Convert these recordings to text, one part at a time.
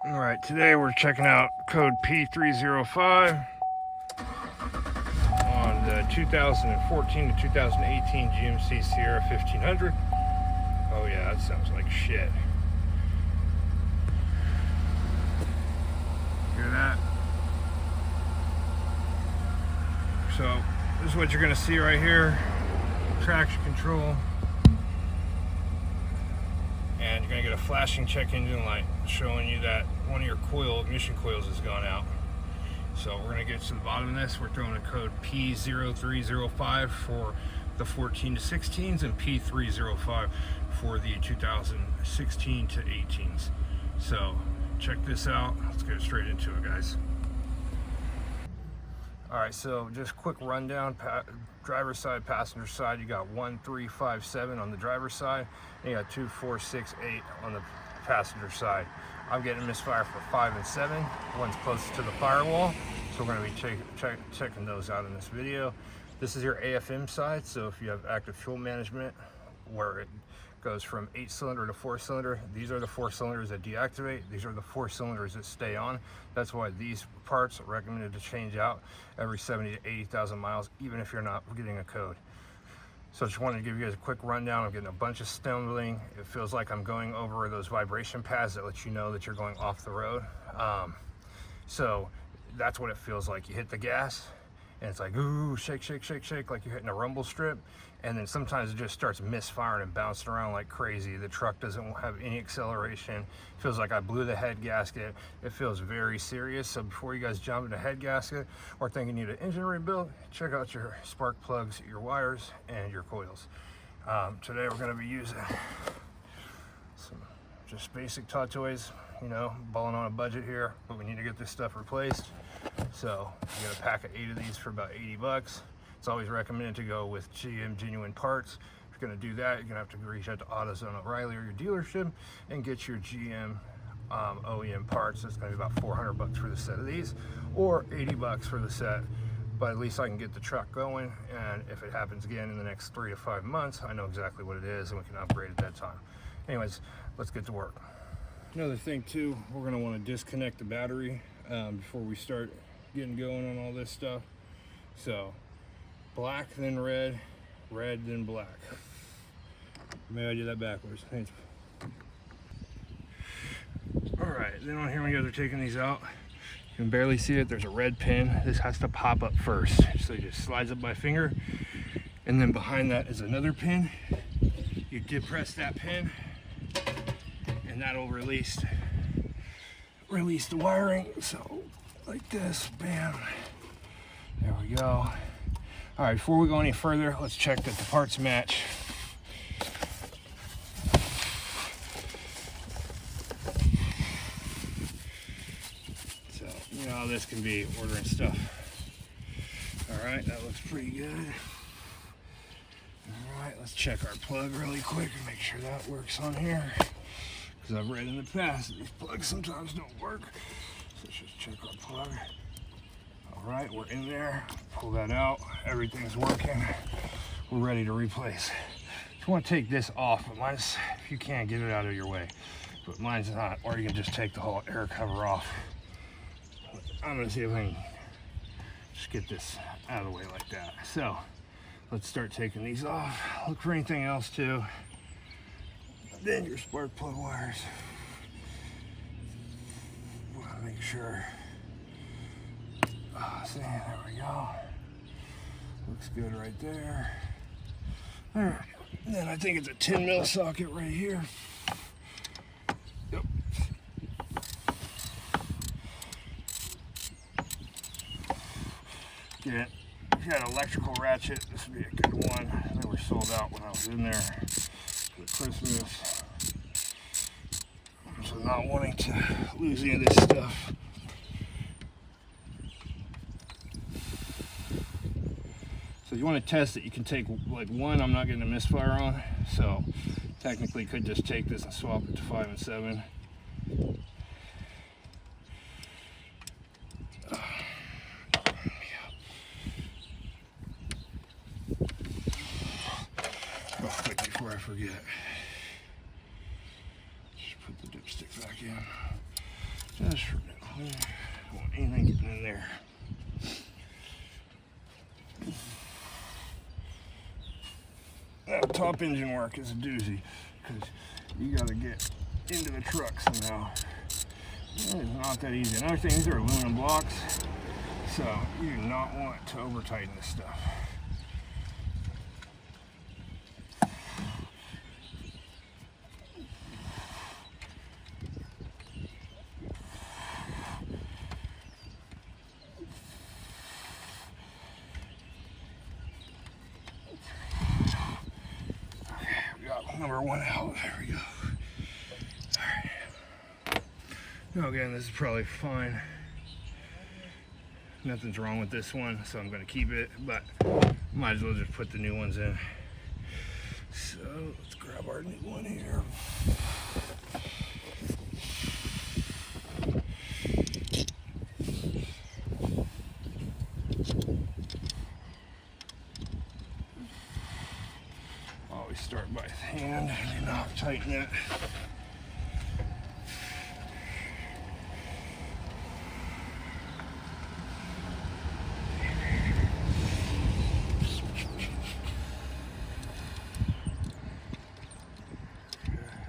Alright, today we're checking out code P305 on the 2014 to 2018 GMC Sierra 1500. Oh yeah, that sounds like shit. Hear that? So, this is what you're going to see right here. Traction control. And you're going to get a flashing check engine light showing you that one of your ignition coils has gone out. So we're going to get to the bottom of this. We're throwing a code P0300 for the 14 to 16s and P305 for the 2016 to 18s. So check this out. Let's get straight into it, guys. Alright, so just quick rundown. Driver's side, passenger side, you got 1, 3, 5, 7 on the driver's side, and you got 2, 4, 6, 8 on the passenger side. I'm getting Misfire for 5 and 7. One's closest to the firewall, so we're going to be checking those out in this video. This is your AFM side, so if you have active fuel management, where it goes from 8-cylinder to 4-cylinder, these are the 4 cylinders that deactivate, these are the 4 cylinders that stay on. That's why these parts are recommended to change out every 70 to 80,000 miles, even if you're not getting a code. So I just wanted to give you guys a quick rundown. I'm getting a bunch of stumbling. It feels like I'm going over those vibration pads that let you know that you're going off the road. So that's what it feels like. You hit the gas and it's like, ooh, shake, shake, shake, shake, like you're hitting a rumble strip. And then sometimes it just starts misfiring and bouncing around like crazy. The truck doesn't have any acceleration. It feels like I blew the head gasket. It feels very serious. So before you guys jump into head gasket or thinking you need an engine rebuild, check out your spark plugs, your wires, and your coils. Today we're gonna be using some just basic Tot Toys, you know, balling on a budget here, but we need to get this stuff replaced. So you get a pack of 8 of these for about 80 bucks. It's always recommended to go with GM genuine parts. If you're gonna do that, you're gonna have to reach out to AutoZone O'Reilly or your dealership and get your GM OEM parts. It's gonna be about 400 bucks for the set of these, or 80 bucks for the set. But at least I can get the truck going, and if it happens again in the next 3 to 5 months, I know exactly what it is and we can upgrade at that time. Anyways, let's get to work. Another thing too, we're gonna wanna disconnect the battery before we start getting going on all this stuff. So, black then red, red then black. Maybe I did that backwards. Alright, then on here when you guys are taking these out, you can barely see it, there's a red pin. This has to pop up first. So it just slides up my finger, and then behind that is another pin. You depress that pin, and that'll release the wiring. So like this, bam, there we go. All right, before we go any further, let's check that the parts match. So, you know how this can be, ordering stuff. All right, that looks pretty good. All right, let's check our plug really quick and make sure that works on here. Because I've read in the past that these plugs sometimes don't work. So let's just check our plug. All right, we're in there. Pull that out. Everything's working. We're ready to replace. If you want to take this off, but mine's, if you can, get it out of your way. But mine's not, or you can just take the whole air cover off. I'm gonna see if I can just get this out of the way like that. So let's start taking these off. Look for anything else too. Then your spark plug wires. Wanna make sure. See, there we go. Looks good right there. All right, and then I think it's a 10 mil socket right here. Yep. Get it. If you got an electrical ratchet, this would be a good one. They were sold out when I was in there for Christmas. So not wanting to lose any of this stuff. So you want to test it, you can take like one. I'm not getting a misfire on, so technically could just take this and swap it to 5 and 7. Real quick before I forget. Just put the dipstick back in. Just for now. I don't want anything getting in there. That top engine work is a doozy because you got to get into the truck somehow. It's not that easy. Another thing, these are aluminum blocks, so you do not want to over tighten this stuff. Number one out. There we go. All right. Now again, this is probably fine. Nothing's wrong with this one, so I'm going to keep it, but might as well just put the new ones in. So let's grab our new one here. Always start by hand and not tighten it.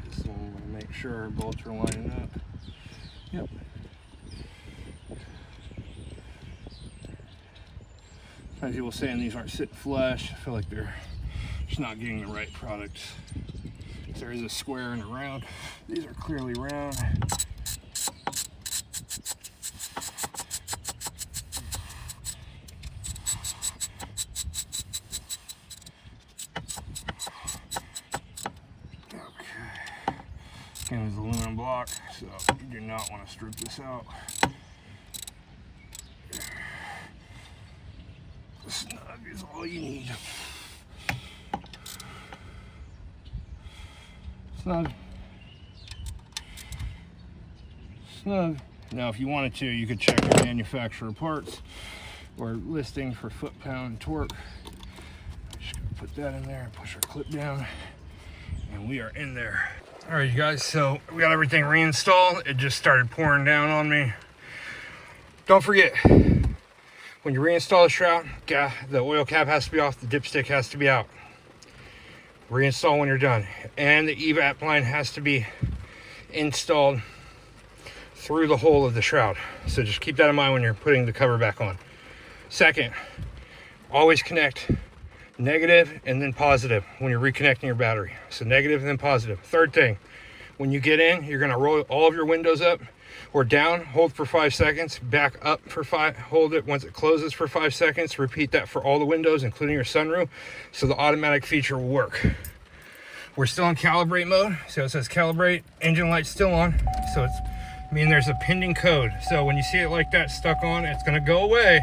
This one, I'm going to make sure our bolts are lining up. Yep. Sometimes people saying these aren't sitting flush. I feel like they're just not getting the right product. There is a square and a round. These are clearly round. Okay. Again, it's aluminum block, so you do not want to strip this out. Snug is all you need. Snug. Snug. Now, if you wanted to, you could check your manufacturer parts or listing for foot-pound torque. Just gonna put that in there and push our clip down, and we are in there. All right, you guys, so we got everything reinstalled. It just started pouring down on me. Don't forget, when you reinstall the shroud, the oil cap has to be off, the dipstick has to be out. Reinstall when you're done, and the evap line has to be installed through the hole of the shroud. So just keep that in mind when you're putting the cover back on. Second, always connect negative and then positive when you're reconnecting your battery. So negative and then positive. Third thing, when you get in, you're going to roll all of your windows up or down, hold for 5 seconds, back up for 5, hold it once it closes for 5 seconds, repeat that for all the windows, including your sunroof, so the automatic feature will work. We're still in calibrate mode, so it says calibrate, engine light's still on, so it's mean there's a pending code. So when you see it like that stuck on, it's gonna go away,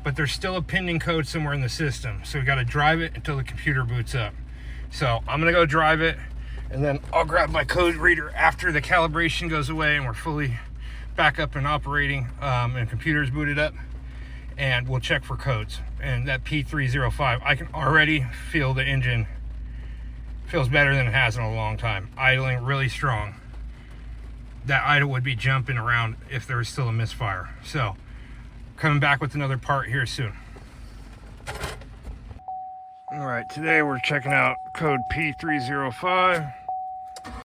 but there's still a pending code somewhere in the system. So we gotta drive it until the computer boots up. So I'm gonna go drive it, and then I'll grab my code reader after the calibration goes away and we're fully back up and operating, and computer's booted up, and we'll check for codes. And that P305, I can already feel the engine feels better than it has in a long time. Idling really strong. That idle would be jumping around if there was still a misfire. So coming back with another part here soon. All right, today we're checking out code P305.